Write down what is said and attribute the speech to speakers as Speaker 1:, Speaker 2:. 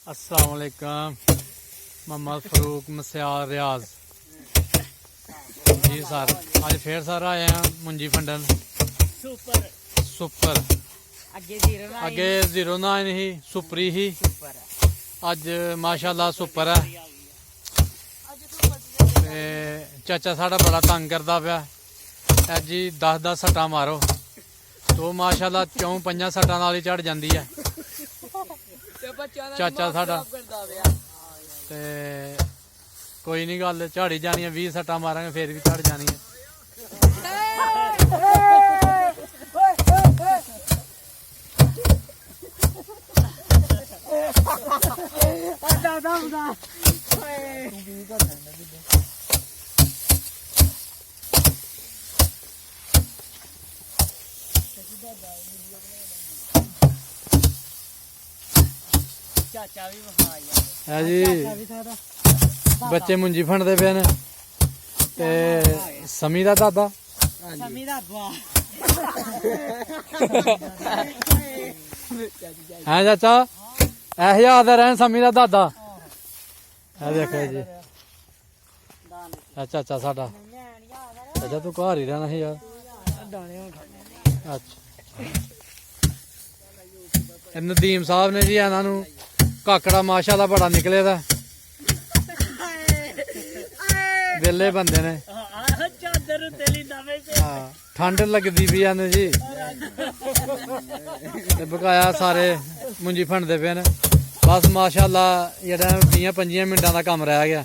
Speaker 1: अस्सलाम वालेकुम। मोहम्मद फरूक मसियार रियाज जी सर। अज फिर सर आए हैं मुंजी फंडन सुपर अगे 09 ही सुपरी ही अज माशाल्लाह सुपर है। ते चाचा साड़ा बड़ा तंग करता पाया जी 10-10 सट्टा मारो तो माशाल्लाह 4-5 सट्टा नाल ही चढ़ जाती है चाचा साड़ा। ते कोई नहीं गल झाड़ी जानी है 20 सट्टा मारांगे फिर भी चढ़ जानी है। है जी बच्चे मुंजी फंडते पे ने ते समी दा दादा है चाचा ऐ याद रहन समी दा दादा है देखो जी चाचा साडा। चाचा तू घर ही रहना है यार। अच्छा नदीम साहब ने जी इन्हों काकड़ा माशाल्लाह बड़ा निकले दा वेले बंदे ने ठंड लगती भी है जी बकाया सारे मुंजी फंडते पे ने बस माशाल्लाह जेह्ड़ा 20-25 मिनटां दा कम रह गया।